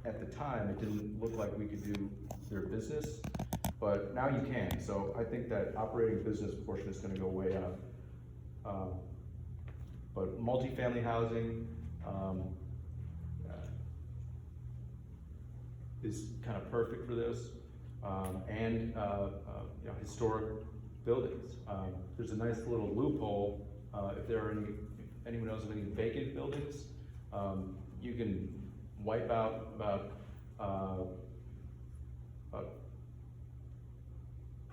at the time, it didn't look like we could do their business, but now you can. So I think that operating business portion is gonna go way up. But multifamily housing is kind of perfect for this, and you know, historic buildings. There's a nice little loophole. If there are any, if anyone knows of any vacant buildings, you can wipe out about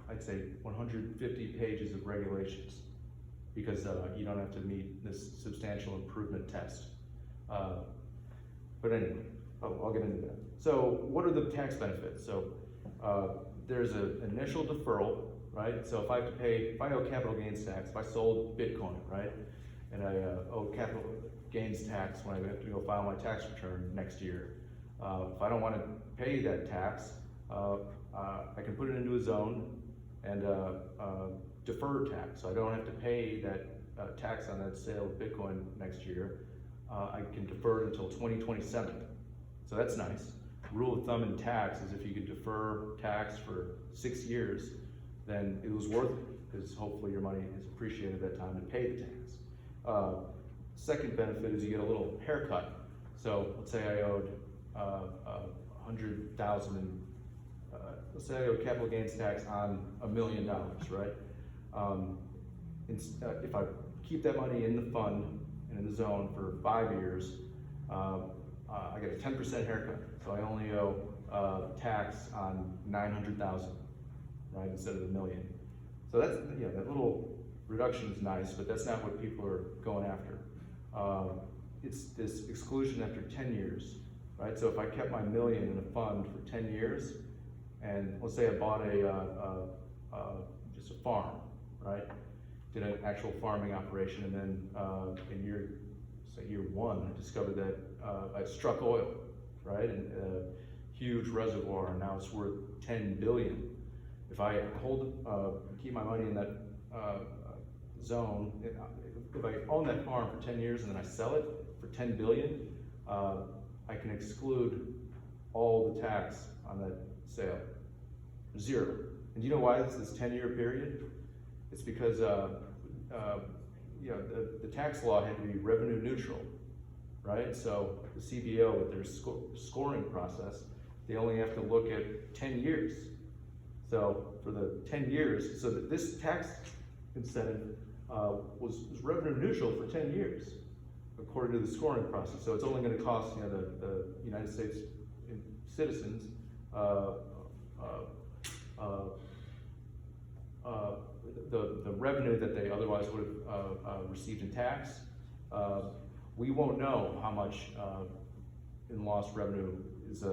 I'd say 150 pages of regulations, because you don't have to meet this substantial improvement test. But anyway, I'll get into that. So what are the tax benefits? So there's an initial deferral, right? So if I have to pay, if I owe capital gains tax, if I sold Bitcoin, right? And I owe capital gains tax when I have to go file my tax return next year. If I don't want to pay that tax, I can put it into a zone and defer tax. So I don't have to pay that tax on that sale of Bitcoin next year. I can defer it until 2027. So that's nice. Rule of thumb in tax is if you could defer tax for 6 years, then it was worth it, because hopefully your money is appreciated at that time to pay the tax. Second benefit is you get a little haircut. So let's say I owed 100,000, let's say I owe capital gains tax on $1 million, right? If I keep that money in the fund and in the zone for 5 years, I get a 10% haircut. So I only owe tax on 900,000, right, instead of the $1 million. So that's, yeah, that little reduction is nice, but that's not what people are going after. It's this exclusion after 10 years, right? So if I kept my $1 million in a fund for 10 years, and let's say I bought just a farm, right? Did an actual farming operation, and then in year 1, I discovered that I struck oil, right? And huge reservoir, and now it's worth 10 billion. If I keep my money in that zone, if I own that farm for 10 years and then I sell it for 10 billion, I can exclude all the tax on that sale, 0. And do you know why it's this 10-year period? It's because you know, the tax law had to be revenue neutral, right? So the CBO, with their scoring process, they only have to look at 10 years. So for the 10 years, so that this tax incentive was revenue neutral for 10 years, according to the scoring process. So it's only going to cost, you know, the United States citizens the revenue that they otherwise would have received in tax. We won't know how much in lost revenue is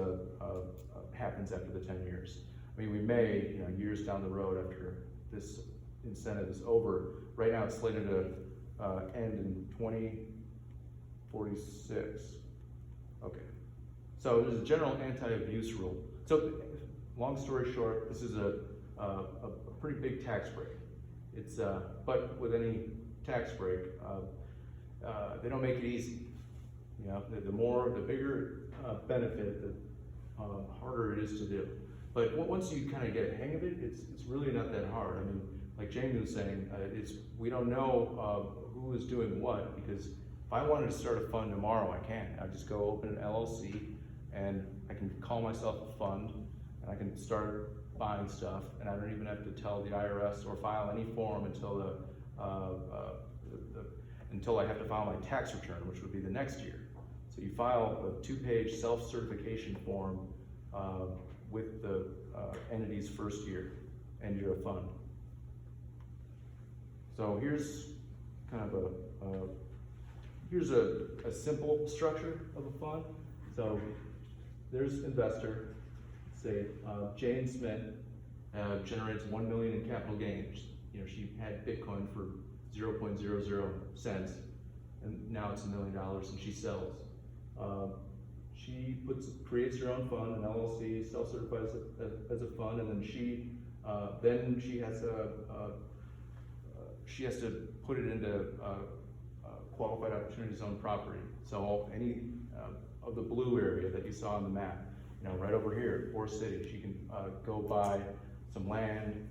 happens after the 10 years. I mean, we may, you know, years down the road after this incentive is over. Right now, it's slated to end in 2046. Okay. So there's a general anti-abuse rule. So, long story short, this is a pretty big tax break. It's but with any tax break, they don't make it easy. You know, the bigger benefit, the harder it is to do. But once you kind of get a hang of it, it's really not that hard. I mean, like Jamie was saying, we don't know who is doing what, because if I wanted to start a fund tomorrow, I can. I just go open an LLC, and I can call myself a fund, and I can start buying stuff, and I don't even have to tell the IRS or file any form until until I have to file my tax return, which would be the next year. So you file a 2-page self-certification form with the entity's first year, and you're a fund. So here's kind of here's a simple structure of a fund. So there's investor, say Jane Smith generates 1 million in capital gains. You know, she had Bitcoin for 0.00 cents, and now it's $1 million, and she sells. She creates her own fund, an LLC, self-certifies as a fund, and then she has to put it into qualified opportunity zone property. So any of the blue area that you saw on the map. Right over here, Forrest City, she can go buy some land,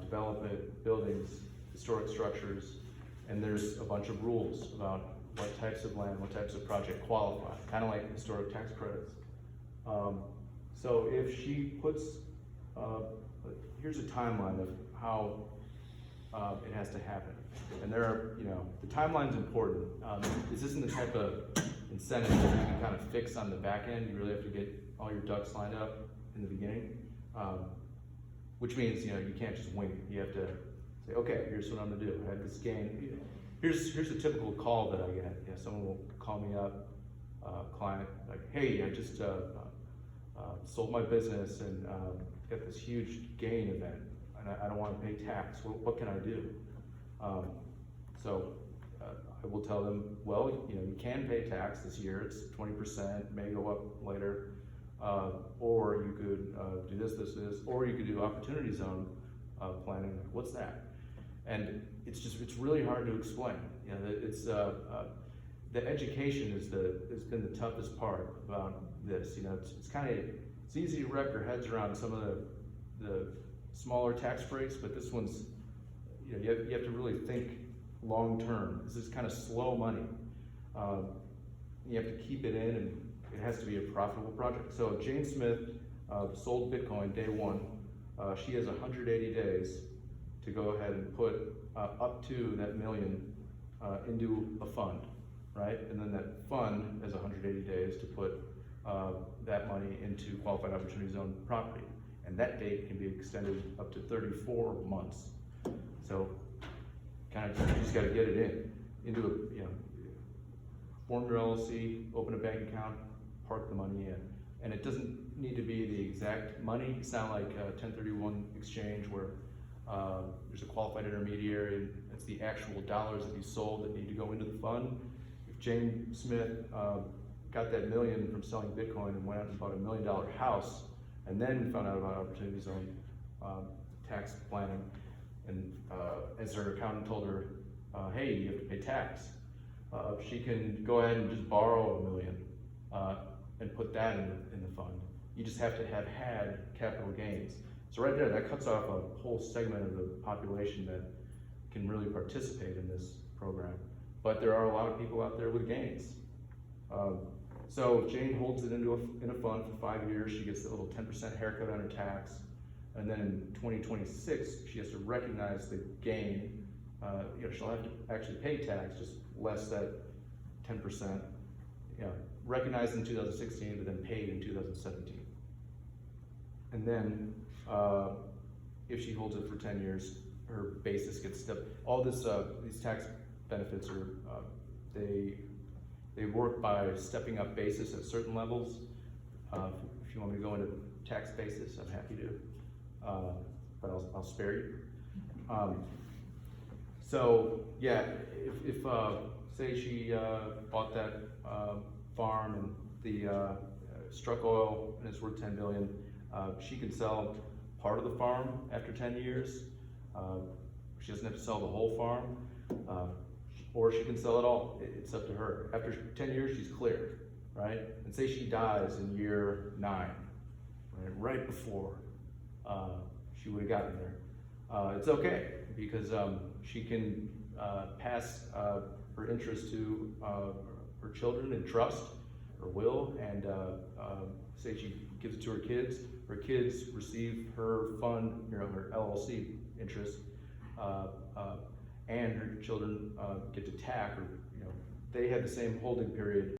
develop it, buildings, historic structures, and there's a bunch of rules about what types of land, what types of project qualify, kind of like historic tax credits. So if she puts, here's a timeline of how it has to happen. And there are, the timeline's important. This isn't the type of incentive that you can kind of fix on the back end. You really have to get all your ducks lined up in the beginning, which means, you can't just wing it. You have to say, okay, here's what I'm gonna do. I had this gain. Here's a typical call that I get. Someone will call me up, client, like, hey, I just sold my business and got this huge gain event, and I don't want to pay tax. What can I do? So I will tell them, well, you can pay tax this year. It's 20%, may go up later, or you could do this, or you could do opportunity zone planning. What's that? And it's really hard to explain. It's the education has been the toughest part about this. It's easy to wrap your heads around some of the smaller tax breaks, but this one's, you have to really think long term. This is kind of slow money. You have to keep it in, and it has to be a profitable project. So Jane Smith sold Bitcoin day one. She has 180 days to go ahead and put up to that $1 million into a fund, right? And then that fund has 180 days to put that money into qualified opportunity zone property. And that date can be extended up to 34 months. So kind of, you just gotta get it into a, form your LLC, open a bank account, park the money in. And it doesn't need to be the exact money. It's not like a 1031 exchange where there's a qualified intermediary and it's the actual dollars that you sold that need to go into the fund. If Jane Smith got that $1 million from selling Bitcoin and went out and bought $1 million house, and then found out about opportunity zone tax planning, and as her accountant told her, hey, you have to pay tax, she can go ahead and just borrow $1 million and put that in the fund. You just have to have had capital gains. So right there, that cuts off a whole segment of the population that can really participate in this program. But there are a lot of people out there with gains. So Jane holds it in a fund for 5 years. She gets a little 10% haircut on her tax. And then in 2026, she has to recognize the gain. She'll have to actually pay tax, just less that 10%. Recognized in 2016, but then paid in 2017. And then if she holds it for 10 years, her basis gets stepped. All this, these tax benefits are, they work by stepping up basis at certain levels. If you want me to go into tax basis, I'm happy to, but I'll spare you. So yeah, if say she bought that farm and the struck oil and it's worth $10 billion, she can sell part of the farm after 10 years. She doesn't have to sell the whole farm, or she can sell it all. It's up to her. After 10 years, she's clear, right? And say she dies in year 9, right before she would have gotten there. It's okay, because she can pass her interest to her children in trust, or will, and say she gives it to her kids. Her kids receive her fund, her LLC interest, and her children get to tack, or they have the same holding period